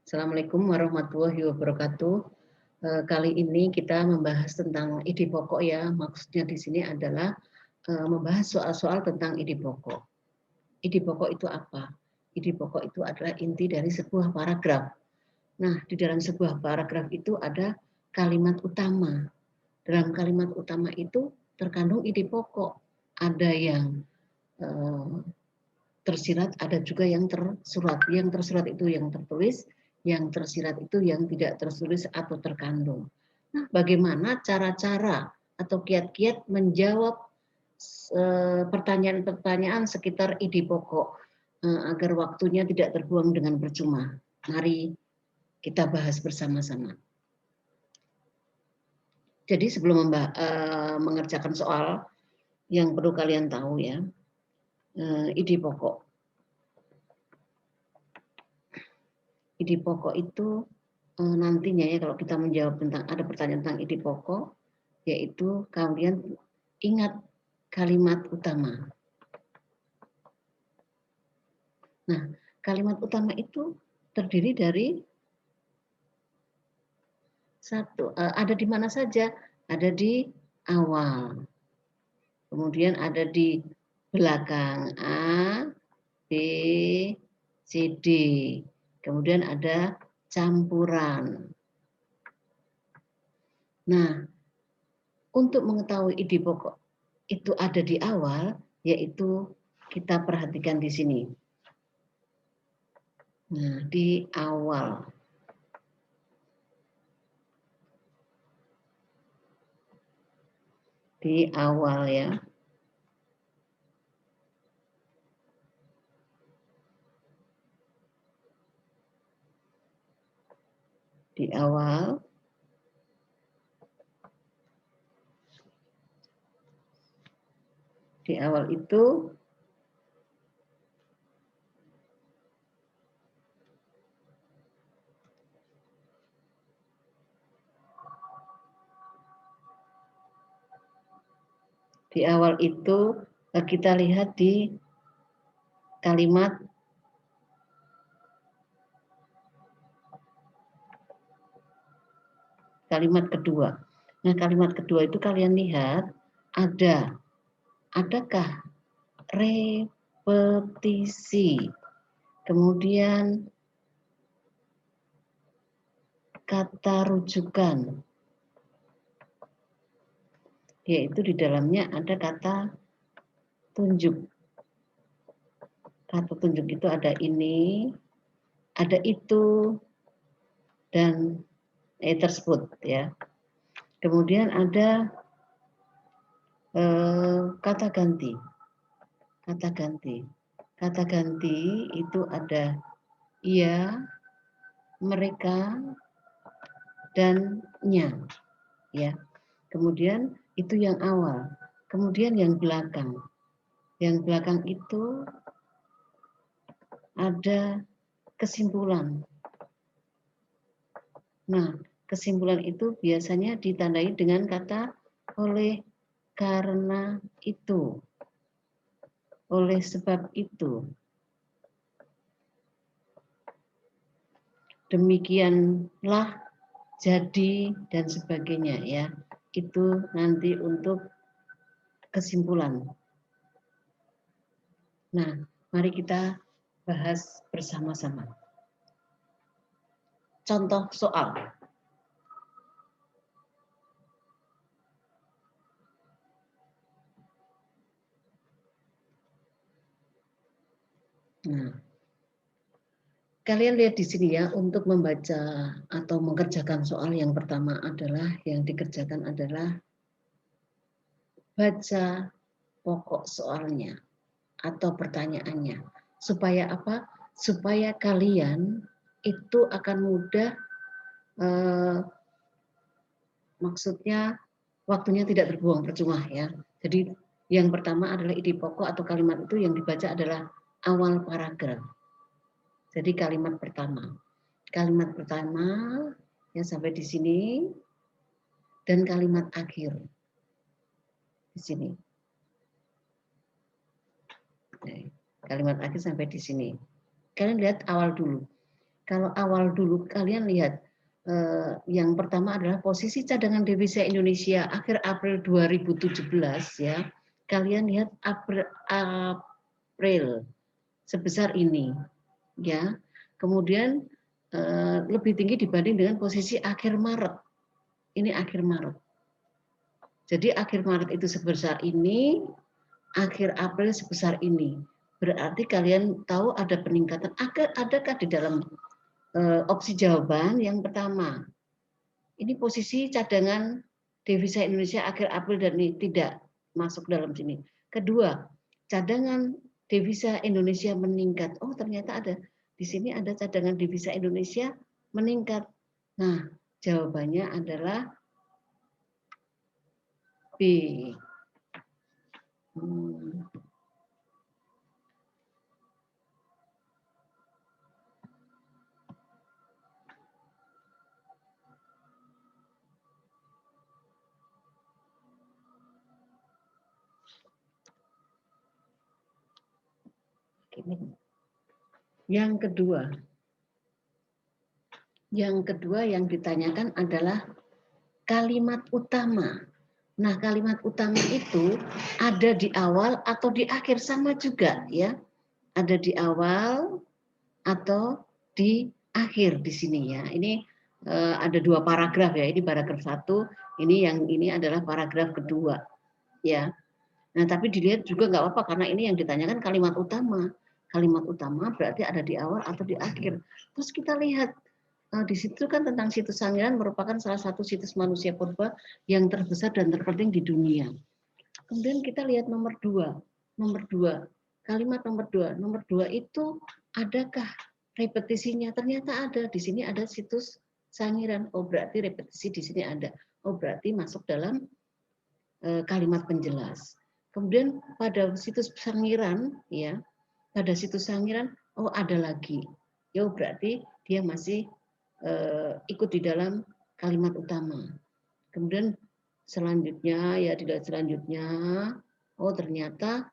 Assalamualaikum warahmatullahi wabarakatuh. Kali ini kita membahas tentang ide pokok ya. Maksudnya di sini adalah membahas soal-soal tentang ide pokok. Ide pokok itu apa? Ide pokok itu adalah inti dari sebuah paragraf. Nah, di dalam sebuah paragraf itu ada kalimat utama. Dalam kalimat utama itu terkandung ide pokok. Ada yang tersirat, ada juga yang tersurat. Yang tersurat itu yang tertulis, yang tersirat itu yang tidak tertulis atau terkandung. Nah, bagaimana cara-cara atau kiat-kiat menjawab pertanyaan-pertanyaan sekitar ide pokok agar waktunya tidak terbuang dengan percuma? Mari kita bahas bersama-sama. Jadi sebelum mengerjakan soal, yang perlu kalian tahu ya, ide pokok. Ide pokok itu nantinya ya kalau kita menjawab tentang ada pertanyaan tentang ide pokok, yaitu kalian ingat kalimat utama. Nah, kalimat utama itu terdiri dari satu, ada di mana saja? Ada di awal, kemudian ada di belakang A, B, C, D, kemudian ada campuran. Nah, untuk mengetahui ide pokok itu ada di awal, yaitu kita perhatikan di sini. Nah, di awal. Di awal ya. Di awal. Di awal itu kita lihat di kalimat kedua. Nah, kalimat kedua itu kalian lihat adakah repetisi, kemudian kata rujukan, yaitu di dalamnya ada kata tunjuk. Kata tunjuk itu ada ini, ada itu, dan tersebut ya. Kemudian ada kata ganti. Kata ganti. Kata ganti itu ada ia, mereka, dan nya. Ya. Kemudian itu yang awal. Kemudian yang belakang. Yang belakang itu ada kesimpulan. Nah, kesimpulan itu biasanya ditandai dengan kata oleh karena itu. Oleh sebab itu. Demikianlah, jadi, dan sebagainya ya. Itu nanti untuk kesimpulan. Nah, mari kita bahas bersama-sama. Contoh soal. Nah, kalian lihat di sini ya, untuk membaca atau mengerjakan soal yang pertama adalah, yang dikerjakan adalah baca pokok soalnya atau pertanyaannya. Supaya apa? Supaya kalian itu akan mudah, maksudnya waktunya tidak terbuang percuma ya. Jadi yang pertama adalah ide pokok atau kalimat itu yang dibaca adalah awal paragraf. Jadi kalimat pertama. Kalimat pertama ya sampai di sini, dan kalimat akhir di sini. Kalimat akhir sampai di sini. Kalian lihat awal dulu. Kalau awal dulu kalian lihat, yang pertama adalah posisi cadangan devisa Indonesia akhir April 2017 ya. Kalian lihat April sebesar ini ya. Kemudian lebih tinggi dibanding dengan posisi akhir Maret. Ini akhir Maret. Jadi akhir Maret itu sebesar ini, akhir April sebesar ini. Berarti kalian tahu ada peningkatan. Adakah di dalam opsi jawaban yang pertama? Ini posisi cadangan devisa Indonesia akhir April dan ini tidak masuk dalam sini. Kedua, cadangan devisa Indonesia meningkat. Oh, ternyata ada di sini ada cadangan devisa Indonesia meningkat. Nah, jawabannya adalah B. Yang kedua yang ditanyakan adalah kalimat utama. Nah, kalimat utama itu ada di awal atau di akhir, sama juga ya. Ada di awal atau di akhir di sini ya. Ini ada 2 paragraf ya. Ini paragraf 1, ini adalah paragraf kedua ya. Nah, tapi dilihat juga nggak apa-apa karena ini yang ditanyakan kalimat utama. Kalimat utama berarti ada di awal atau di akhir. Terus kita lihat di situ kan tentang situs Sangiran merupakan salah satu situs manusia purba yang terbesar dan terpenting di dunia. Kemudian kita lihat nomor 2. Kalimat nomor 2. Nomor 2 itu adakah repetisinya? Ternyata ada. Di sini ada situs Sangiran. Oh, berarti repetisi di sini ada. Oh, berarti masuk dalam kalimat penjelas. Kemudian pada situs Sangiran ya, pada situs Sangiran oh ada lagi. Ya berarti dia masih ikut di dalam kalimat utama. Kemudian selanjutnya ya tidak selanjutnya oh ternyata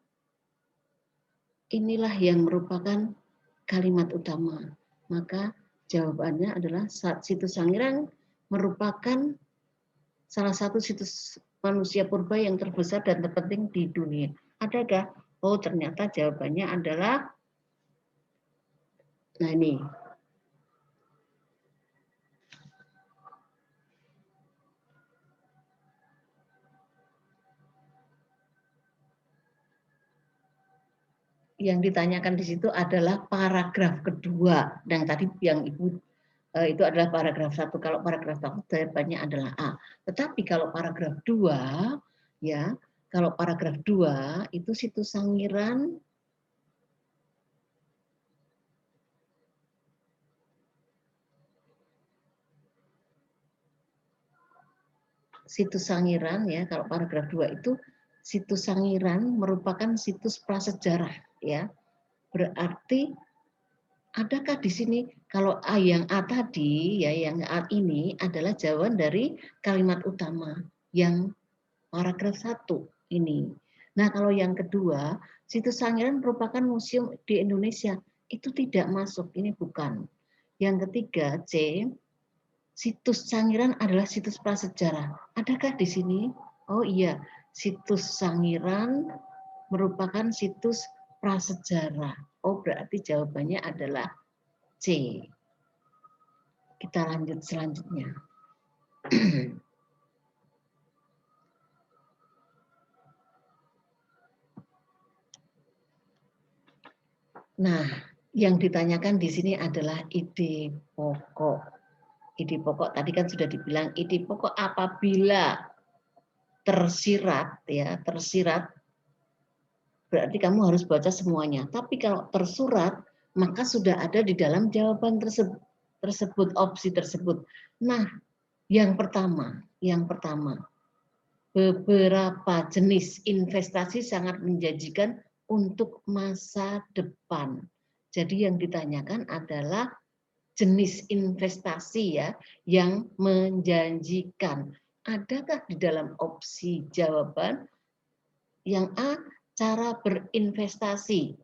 inilah yang merupakan kalimat utama. Maka jawabannya adalah situs Sangiran merupakan salah satu situs manusia purba yang terbesar dan terpenting di dunia. Adakah? Oh, ternyata jawabannya adalah nah ini. Yang ditanyakan di situ adalah paragraf kedua. Dan tadi yang Ibu itu adalah paragraf 1. Kalau paragraf 1 jawabannya adalah A. Tetapi kalau paragraf 2 ya, kalau paragraf 2 itu situs Sangiran ya, kalau paragraf 2 itu situs Sangiran merupakan situs prasejarah ya. Berarti adakah di sini kalau yang A tadi ya, yang A ini adalah jawaban dari kalimat utama yang paragraf 1 ini. Nah, kalau yang kedua, situs Sangiran merupakan museum di Indonesia. Itu tidak masuk, ini bukan. Yang ketiga, C, situs Sangiran adalah situs prasejarah. Adakah di sini? Oh iya, situs Sangiran merupakan situs prasejarah. Oh, berarti jawabannya adalah C. Kita lanjut selanjutnya. Nah, yang ditanyakan di sini adalah ide pokok. Ide pokok tadi kan sudah dibilang ide pokok apabila tersirat ya, tersirat berarti kamu harus baca semuanya. Tapi kalau tersurat maka sudah ada di dalam jawaban tersebut opsi tersebut. Nah, yang pertama, beberapa jenis investasi sangat menjanjikan untuk masa depan. Jadi yang ditanyakan adalah jenis investasi ya yang menjanjikan. Adakah di dalam opsi jawaban yang A cara berinvestasi?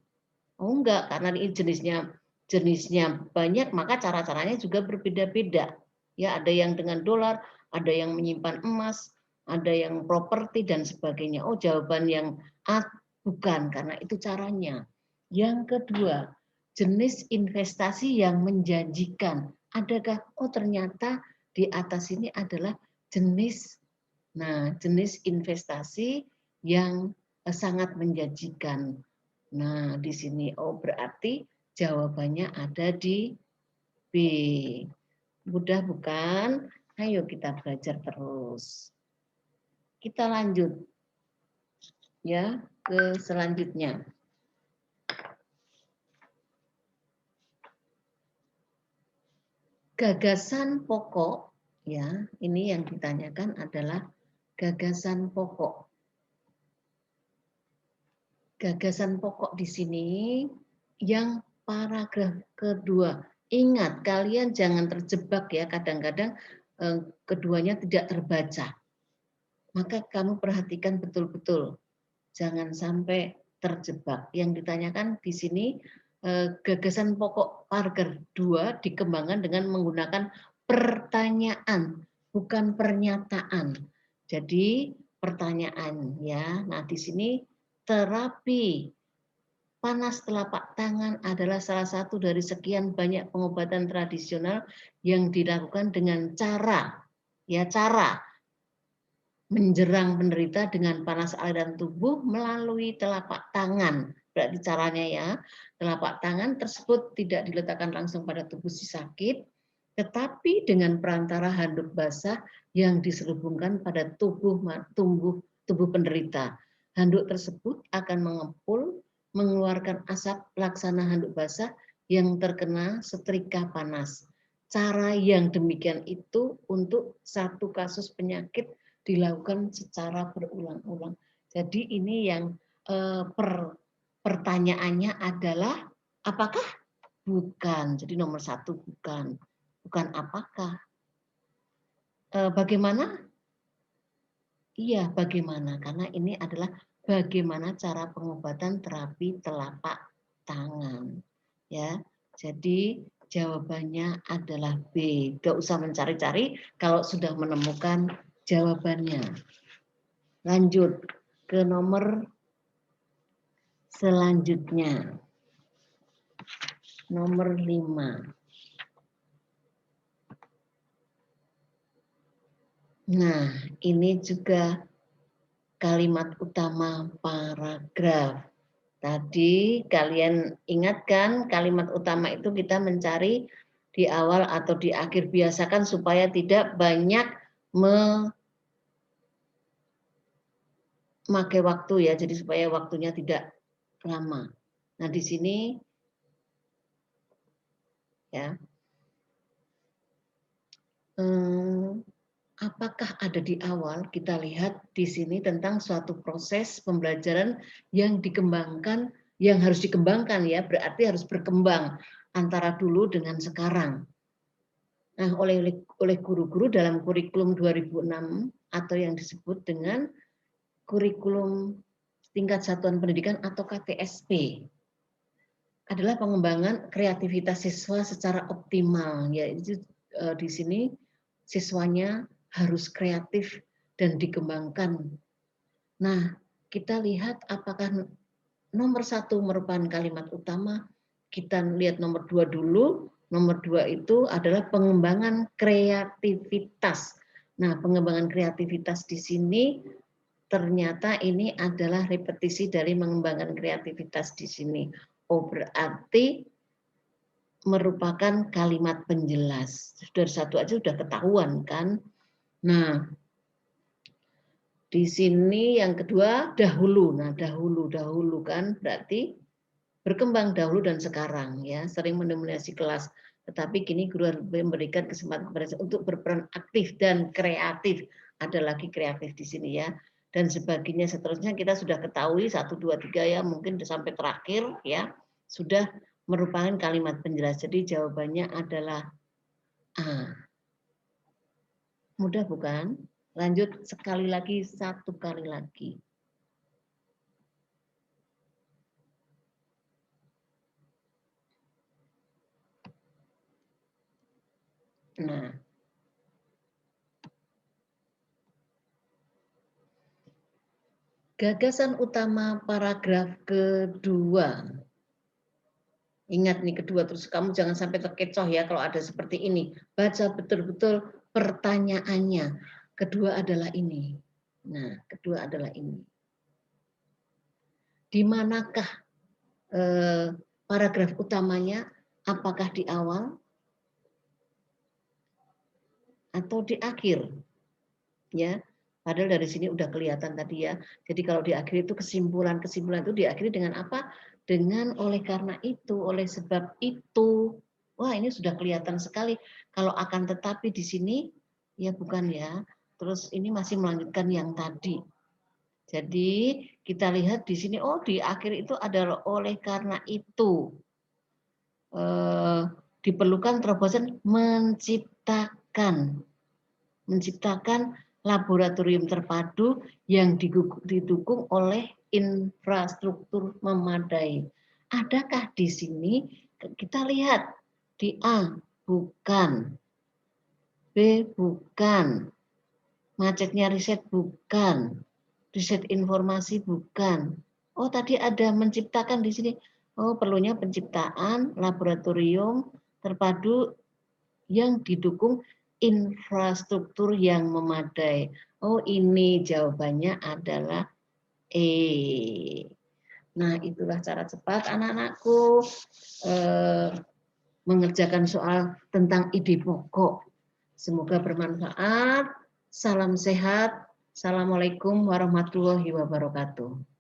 Oh enggak, karena ini jenisnya jenisnya banyak, maka cara-caranya juga berbeda-beda. Ya, ada yang dengan dolar, ada yang menyimpan emas, ada yang properti dan sebagainya. Oh, jawaban yang A bukan, karena itu caranya. Yang kedua, jenis investasi yang menjanjikan. Adakah? Oh, ternyata di atas ini adalah jenis. Nah, jenis investasi yang sangat menjanjikan. Nah, di sini oh berarti jawabannya ada di B. Mudah bukan? Ayo kita belajar terus. Kita lanjut ya ke selanjutnya. Gagasan pokok ya, ini yang ditanyakan adalah gagasan pokok. Gagasan pokok di sini yang paragraf kedua. Ingat, kalian jangan terjebak ya, kadang-kadang keduanya tidak terbaca. Maka kamu perhatikan betul-betul. Jangan sampai terjebak. Yang ditanyakan di sini gagasan pokok paragraf 2 dikembangkan dengan menggunakan pertanyaan, bukan pernyataan. Jadi pertanyaan ya. Nah, di sini terapi panas telapak tangan adalah salah satu dari sekian banyak pengobatan tradisional yang dilakukan dengan cara menjerang penderita dengan panas aliran tubuh melalui telapak tangan. Berarti caranya ya, telapak tangan tersebut tidak diletakkan langsung pada tubuh si sakit, tetapi dengan perantara handuk basah yang diselubungkan pada tubuh penderita. Handuk tersebut akan mengepul, mengeluarkan asap laksana handuk basah yang terkena setrika panas. Cara yang demikian itu untuk satu kasus penyakit dilakukan secara berulang-ulang. Jadi ini yang pertanyaannya adalah apakah? Bukan. Jadi nomor 1 bukan. Bukan apakah. Bagaimana? Iya, bagaimana? Karena ini adalah bagaimana cara pengobatan terapi telapak tangan. Ya, jadi jawabannya adalah B. Gak usah mencari-cari kalau sudah menemukan jawabannya. Lanjut ke nomor selanjutnya. Nomor 5. Nah, ini juga kalimat utama paragraf. Tadi kalian ingatkan kalimat utama itu kita mencari di awal atau di akhir. Biasakan supaya tidak banyak memakai waktu ya, jadi supaya waktunya tidak lama. Nah, di sini ya. Apakah ada di awal? Kita lihat di sini tentang suatu proses pembelajaran yang dikembangkan, yang harus dikembangkan ya, berarti harus berkembang antara dulu dengan sekarang. Nah, oleh guru-guru dalam kurikulum 2006 atau yang disebut dengan kurikulum tingkat satuan pendidikan atau KTSP adalah pengembangan kreativitas siswa secara optimal. Yaitu di sini siswanya harus kreatif dan dikembangkan. Nah, kita lihat apakah nomor 1 merupakan kalimat utama. Kita lihat nomor 2 dulu. Nomor 2 itu adalah pengembangan kreativitas. Nah, pengembangan kreativitas di sini ternyata ini adalah repetisi dari mengembangkan kreativitas di sini. Oh, berarti merupakan kalimat penjelas. Dari satu aja sudah ketahuan kan. Nah, di sini yang kedua dahulu. Nah, dahulu kan berarti berkembang dahulu dan sekarang ya, sering mendominasi kelas. Tetapi kini guru harus memberikan kesempatan kepada untuk berperan aktif dan kreatif. Ada lagi kreatif di sini ya. Dan sebagainya seterusnya kita sudah ketahui 1 2 3 ya, mungkin sampai terakhir ya. Sudah merupakan kalimat penjelas. Jadi jawabannya adalah A. Mudah bukan? Lanjut sekali lagi, 1 kali lagi. Nah, gagasan utama paragraf kedua. Ingat nih kedua, terus kamu jangan sampai terkecoh ya kalau ada seperti ini. Baca betul-betul pertanyaannya. Kedua adalah ini. Nah, kedua adalah ini. Di manakah paragraf utamanya? Apakah di awal atau di akhir? Ya, padahal dari sini udah kelihatan tadi ya. Jadi kalau di akhir itu kesimpulan itu diakhiri dengan apa? Dengan oleh karena itu, oleh sebab itu. Wah, ini sudah kelihatan sekali. Kalau akan tetapi di sini ya bukan ya. Terus ini masih melanjutkan yang tadi. Jadi kita lihat di sini, oh di akhir itu adalah oleh karena itu diperlukan terobosan menciptakan laboratorium terpadu yang didukung oleh infrastruktur memadai. Adakah di sini? Kita lihat di A, bukan. B, bukan. Macetnya riset, bukan. Riset informasi, bukan. Oh, tadi ada menciptakan di sini. Oh, perlunya penciptaan laboratorium terpadu yang didukung infrastruktur yang memadai. Oh, ini jawabannya adalah E. Nah, itulah cara cepat anak-anakku mengerjakan soal tentang ide pokok. Semoga bermanfaat. Salam sehat. Assalamualaikum warahmatullahi wabarakatuh.